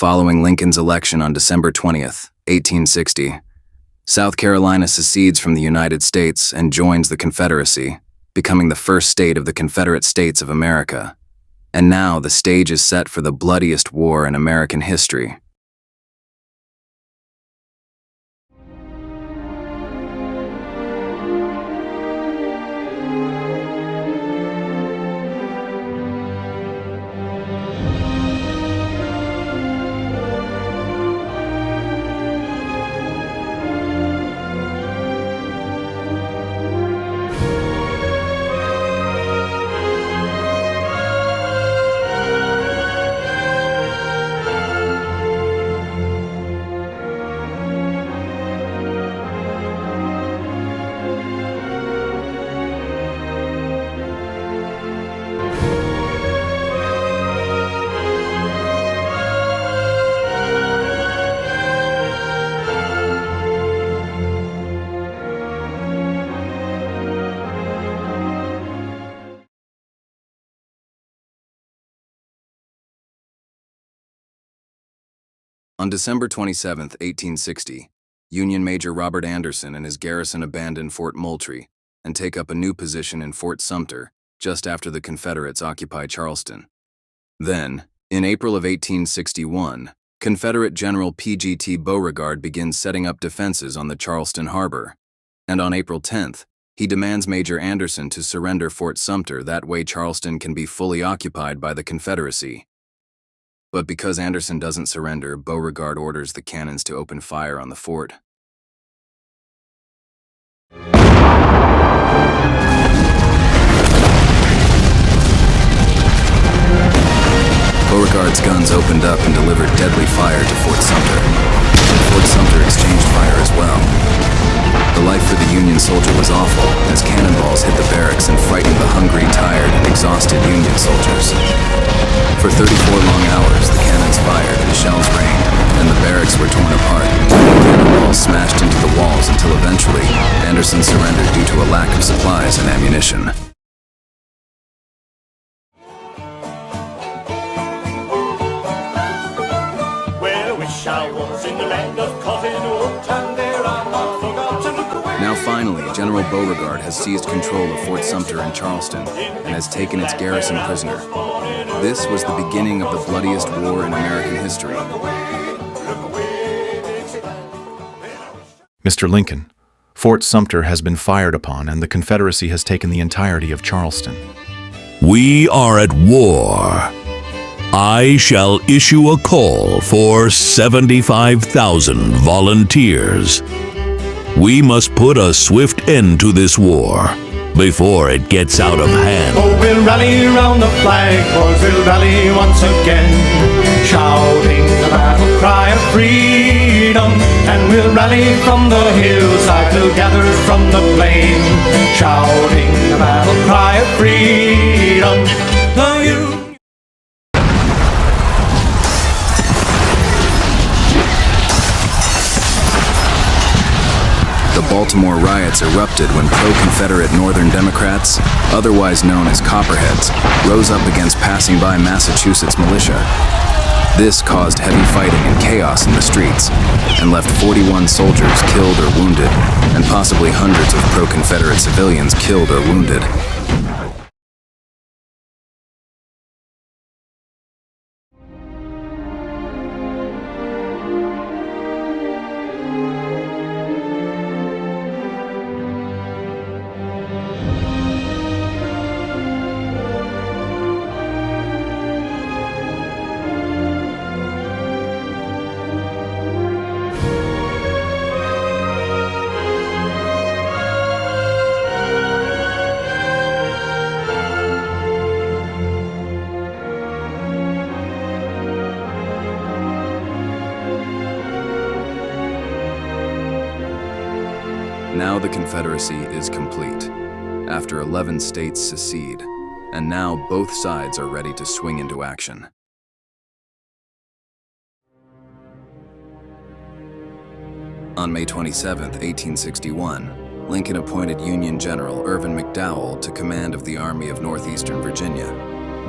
Following Lincoln's election on December 20th, 1860, South Carolina secedes from the United States and joins the Confederacy, becoming the first state of the Confederate States of America. And now the stage is set for the bloodiest war in American history. On December 27, 1860, Union Major Robert Anderson and his garrison abandon Fort Moultrie and take up a new position in Fort Sumter just after the Confederates occupy Charleston. Then, in April of 1861, Confederate General P.G.T. Beauregard begins setting up defenses on the Charleston harbor, and on April 10th, he demands Major Anderson to surrender Fort Sumter, that way Charleston can be fully occupied by the Confederacy. But because Anderson doesn't surrender, Beauregard orders the cannons to open fire on the fort. Beauregard's guns opened up and delivered deadly fire to Fort Sumter. Fort Sumter exchanged fire as well. The life for the Union soldier was awful, as cannonballs hit the barracks and frightened the hungry, tired, and exhausted Union soldiers. For 34 long hours, the cannons fired and shells rained, and the barracks were torn apart. Cannonballs smashed into the walls until eventually, Anderson surrendered due to a lack of supplies and ammunition. Well, I wish I was in the land of cotton wool, and there I not forgot to look away. Now finally, General Beauregard has seized control of Fort Sumter in Charleston and has taken its garrison prisoner. This was the beginning of the bloodiest war in American history. Mr. Lincoln, Fort Sumter has been fired upon and the Confederacy has taken the entirety of Charleston. We are at war. I shall issue a call for 75,000 volunteers. We must put a swift end to this war before it gets out of hand. Oh, we'll rally round the flag, boys, we'll rally once again, shouting the battle cry of freedom. And we'll rally from the hillside, we'll gather from the plain, shouting the battle cry of freedom. The Baltimore riots erupted when pro-Confederate Northern Democrats, otherwise known as Copperheads, rose up against passing-by Massachusetts militia. This caused heavy fighting and chaos in the streets, and left 41 soldiers killed or wounded, and possibly hundreds of pro-Confederate civilians killed or wounded. Now the Confederacy is complete, after 11 states secede, and now both sides are ready to swing into action. On May 27, 1861, Lincoln appointed Union General Irvin McDowell to command of the Army of Northeastern Virginia.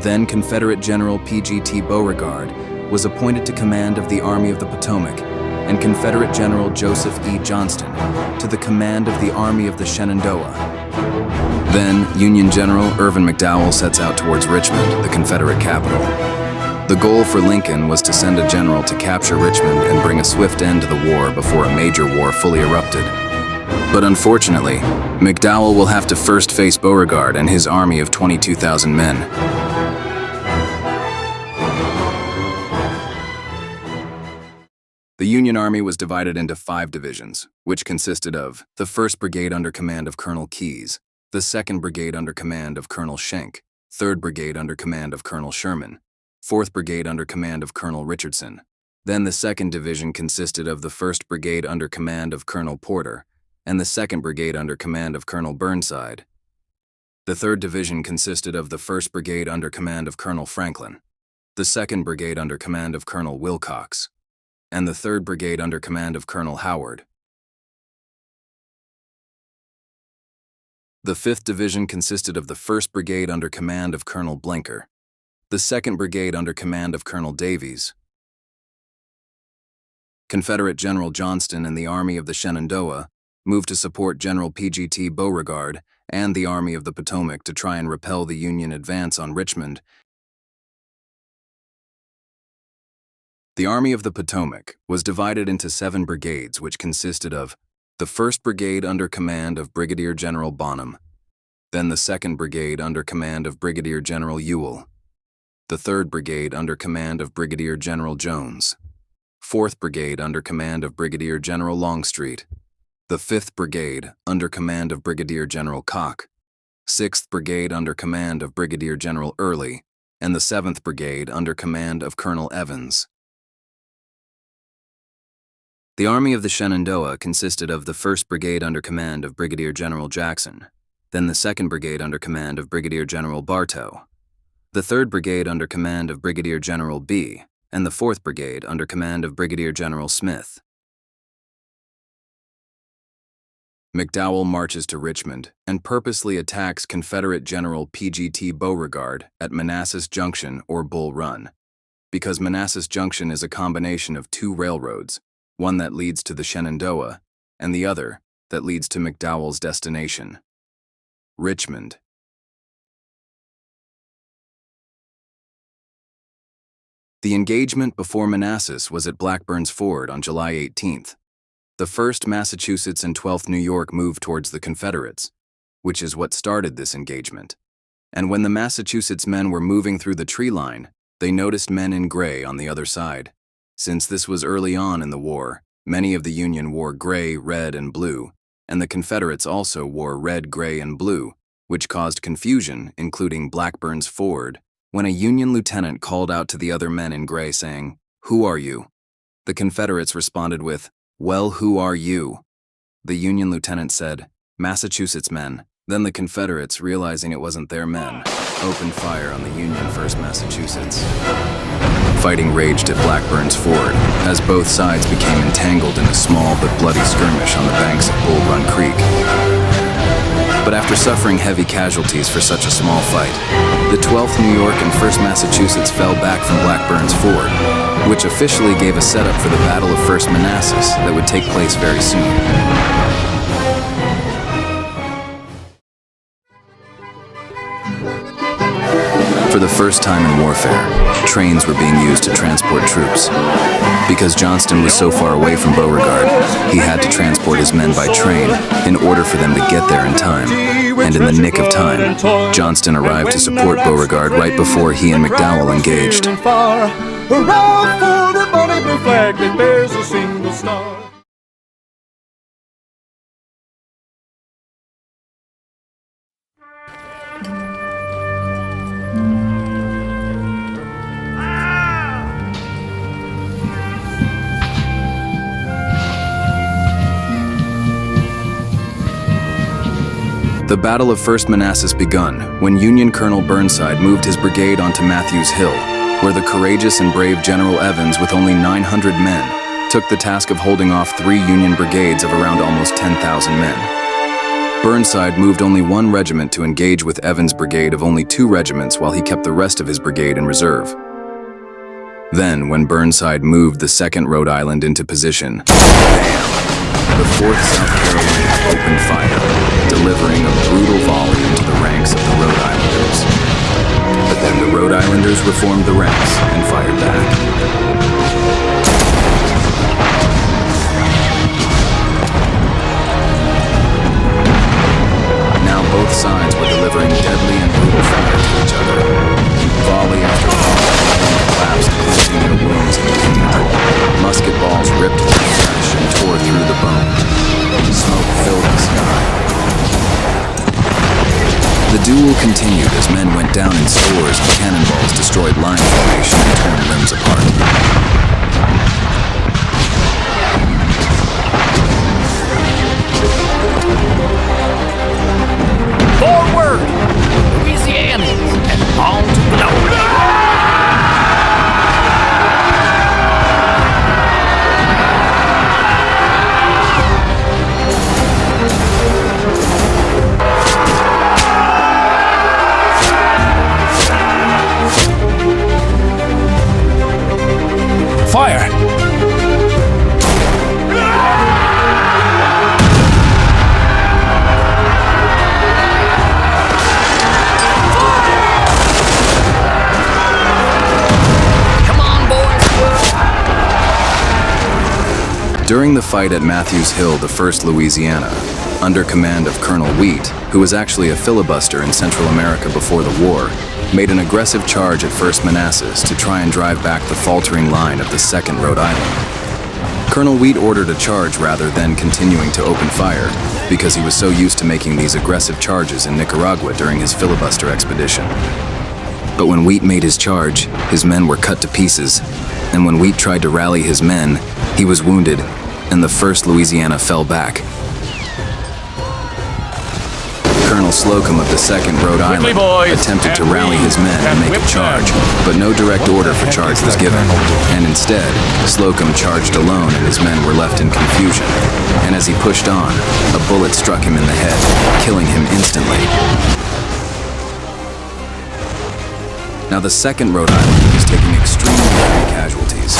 Then Confederate General P.G.T. Beauregard was appointed to command of the Army of the Potomac, and Confederate General Joseph E. Johnston to the command of the Army of the Shenandoah. Then, Union General Irvin McDowell sets out towards Richmond, the Confederate capital. The goal for Lincoln was to send a general to capture Richmond and bring a swift end to the war before a major war fully erupted. But unfortunately, McDowell will have to first face Beauregard and his army of 22,000 men. The Union Army was divided into 5 divisions, which consisted of the 1st Brigade under command of Colonel Keyes, the 2nd Brigade under command of Colonel Schenck, 3rd Brigade under command of Colonel Sherman, 4th Brigade under command of Colonel Richardson. Then the 2nd Division consisted of the 1st Brigade under command of Colonel Porter, and the 2nd Brigade under command of Colonel Burnside. The 3rd Division consisted of the 1st Brigade under command of Colonel Franklin, the 2nd Brigade under command of Colonel Wilcox, and the 3rd Brigade under command of Colonel Howard. The 5th Division consisted of the 1st Brigade under command of Colonel Blenker, the 2nd Brigade under command of Colonel Davies. Confederate General Johnston and the Army of the Shenandoah moved to support General P.G.T. Beauregard and the Army of the Potomac to try and repel the Union advance on Richmond. The Army of the Potomac was divided into 7 brigades, which consisted of the 1st Brigade under command of Brigadier General Bonham, then the 2nd Brigade under command of Brigadier General Ewell, the 3rd Brigade under command of Brigadier General Jones, 4th Brigade under command of Brigadier General Longstreet, the 5th Brigade under command of Brigadier General Koch, 6th Brigade under command of Brigadier General Early, and the 7th Brigade under command of Colonel Evans. The Army of the Shenandoah consisted of the 1st Brigade under command of Brigadier General Jackson, then the 2nd Brigade under command of Brigadier General Bartow, the 3rd Brigade under command of Brigadier General B, and the 4th Brigade under command of Brigadier General Smith. McDowell marches to Richmond and purposely attacks Confederate General P.G.T. Beauregard at Manassas Junction or Bull Run, because Manassas Junction is a combination of 2 railroads, one that leads to the Shenandoah and the other that leads to McDowell's destination, Richmond. The engagement before Manassas was at Blackburn's Ford on July 18th. The 1st Massachusetts and 12th New York moved towards the Confederates, which is what started this engagement. And when the Massachusetts men were moving through the tree line, they noticed men in gray on the other side. Since this was early on in the war, many of the Union wore gray, red, and blue, and the Confederates also wore red, gray, and blue, which caused confusion, including Blackburn's Ford, when a Union lieutenant called out to the other men in gray saying, "Who are you?" The Confederates responded with, "Well, who are you?" The Union lieutenant said, "Massachusetts men." Then the Confederates, realizing it wasn't their men, opened fire on the Union 1st Massachusetts. Fighting raged at Blackburn's Ford as both sides became entangled in a small but bloody skirmish on the banks of Bull Run Creek. But after suffering heavy casualties for such a small fight, the 12th New York and 1st Massachusetts fell back from Blackburn's Ford, which officially gave a setup for the Battle of 1st Manassas that would take place very soon. For the first time in warfare, trains were being used to transport troops. Because Johnston was so far away from Beauregard, he had to transport his men by train in order for them to get there in time. And in the nick of time, Johnston arrived to support Beauregard right before he and McDowell engaged. Hurrah for the bonny blue flag that bears a single star. The Battle of 1st Manassas begun when Union Colonel Burnside moved his brigade onto Matthews Hill, where the courageous and brave General Evans, with only 900 men, took the task of holding off 3 Union brigades of around almost 10,000 men. Burnside moved only 1 regiment to engage with Evans' brigade of only 2 regiments while he kept the rest of his brigade in reserve. Then, when Burnside moved the 2nd Rhode Island into position, bam! The 4th South Carolina opened fire, delivering a brutal volley into the ranks of the Rhode Islanders. But then the Rhode Islanders reformed the ranks and fired back. Now both sides were delivering deadly and brutal fire to each other. Volley after volley collapsed, clenching their wounds and bleeding. Musket balls ripped through the flesh and tore through the bone. Smoke filled the sky. The duel continued as men went down in stores and cannonballs destroyed line formation and torn limbs apart. Forward, Louisianans, and on to glory. Fire! During the fight at Matthews Hill, the 1st Louisiana, under command of Colonel Wheat, who was actually a filibuster in Central America before the war, made an aggressive charge at 1st Manassas to try and drive back the faltering line of the 2nd Rhode Island. Colonel Wheat ordered a charge rather than continuing to open fire because he was so used to making these aggressive charges in Nicaragua during his filibuster expedition. But when Wheat made his charge, his men were cut to pieces, and when Wheat tried to rally his men, he was wounded, and the 1st Louisiana fell back. Colonel Slocum of the 2nd Rhode Island attempted to rally his men and make a charge, but no direct order for charge was given, and instead, Slocum charged alone and his men were left in confusion, and as he pushed on, a bullet struck him in the head, killing him instantly. Now the 2nd Rhode Island was taking extremely heavy casualties,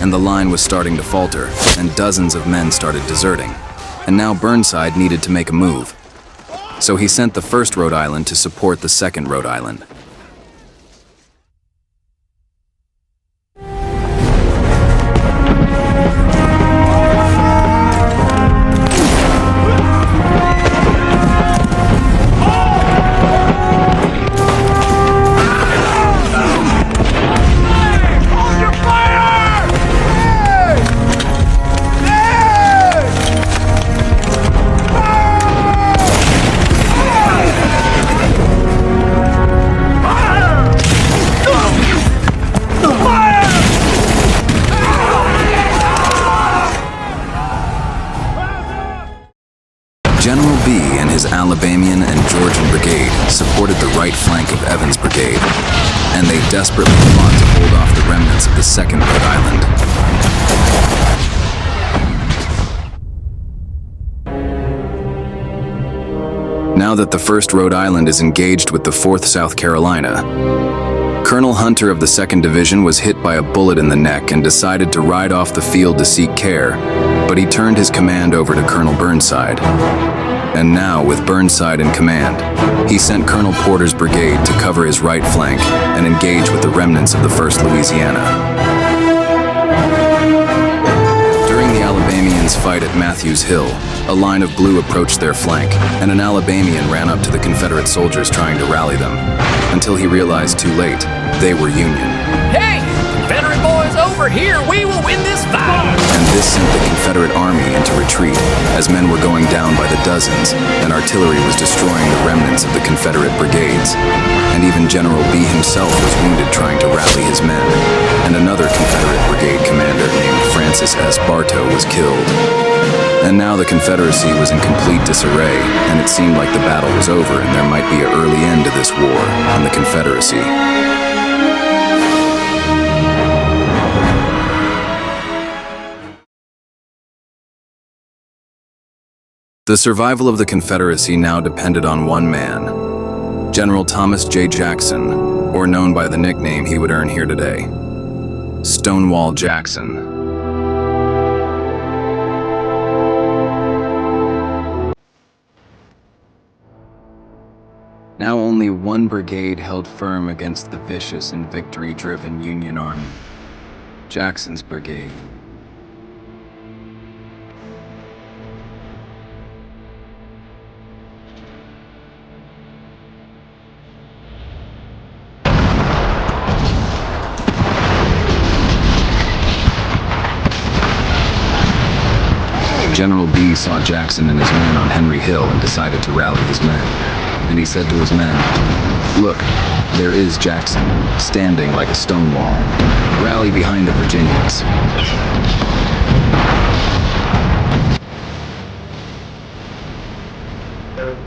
and the line was starting to falter, and dozens of men started deserting. And now Burnside needed to make a move. So he sent the 1st Rhode Island to support the 2nd Rhode Island. General B and his Alabamian and Georgian brigade supported the right flank of Evans' brigade, and they desperately fought to hold off the remnants of the 2nd Rhode Island. Now that the 1st Rhode Island is engaged with the 4th South Carolina, Colonel Hunter of the 2nd Division was hit by a bullet in the neck and decided to ride off the field to seek care, but he turned his command over to Colonel Burnside. And now, with Burnside in command, he sent Colonel Porter's brigade to cover his right flank and engage with the remnants of the 1st Louisiana. During the Alabamians' fight at Matthews Hill, a line of blue approached their flank, and an Alabamian ran up to the Confederate soldiers trying to rally them, until he realized too late, they were Union. Hey, Confederate boys over here, we will win this fight! And this sent the Confederate army into retreat, as men were going down by the dozens, and artillery was destroying the remnants of the Confederate brigades. And even General B himself was wounded trying to rally his men, and another Confederate brigade commander named Francis S. Bartow was killed. And now the Confederacy was in complete disarray, and it seemed like the battle was over and there might be an early end to this war and the Confederacy. The survival of the Confederacy now depended on one man, General Thomas J. Jackson, or known by the nickname he would earn here today. Stonewall Jackson. Now only one brigade held firm against the vicious and victory-driven Union Army. Jackson's brigade. General B saw Jackson and his men on Henry Hill and decided to rally his men. And he said to his men, "Look, there is Jackson, standing like a stone wall. Rally behind the Virginians."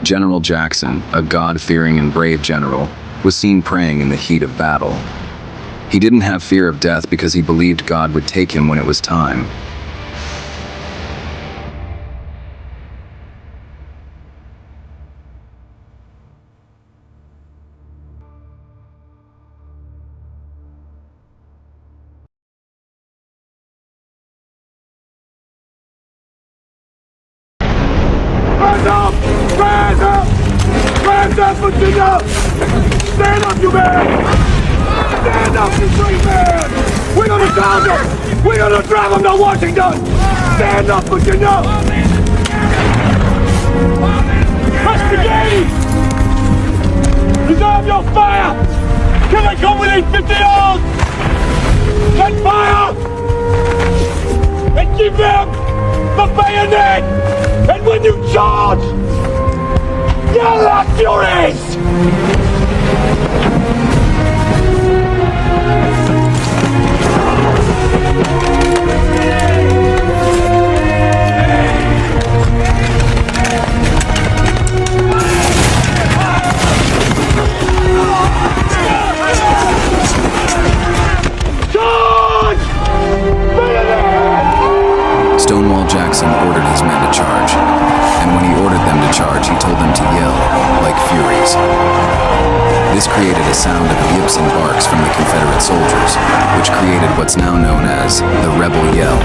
General Jackson, a God-fearing and brave general, was seen praying in the heat of battle. He didn't have fear of death because he believed God would take him when it was time. Stand up! Stand up! Stand up, Virginia! Stand up, you men! Stand up, you free men! We're gonna down them! We're gonna drive them to Washington! Stand up, Virginia! Press the gate! Reserve your fire! Can they come within 50 yards? Set fire! And give them the bayonet! And when you charge, yell at furies! Charge! Bayonet! Stonewall Jackson ordered his men to charge, and when he ordered them to charge, he told them to yell like furies. This created a sound of yips and barks from the Confederate soldiers, which created what's now known as the Rebel Yell.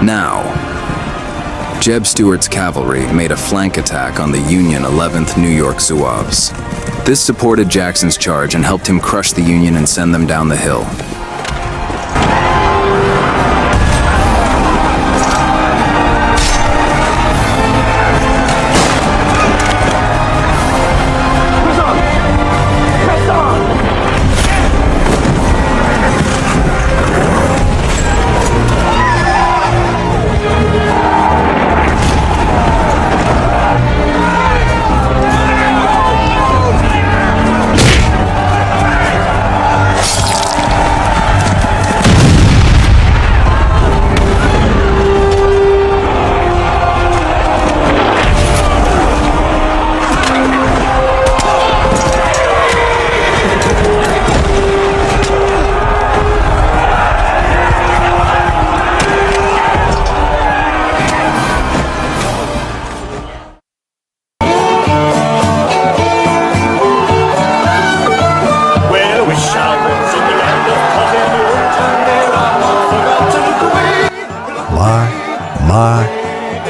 Now, Jeb Stuart's cavalry made a flank attack on the Union 11th New York Zouaves. This supported Jackson's charge and helped him crush the Union and send them down the hill.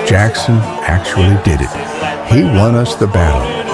Jackson actually did it. He won us the battle.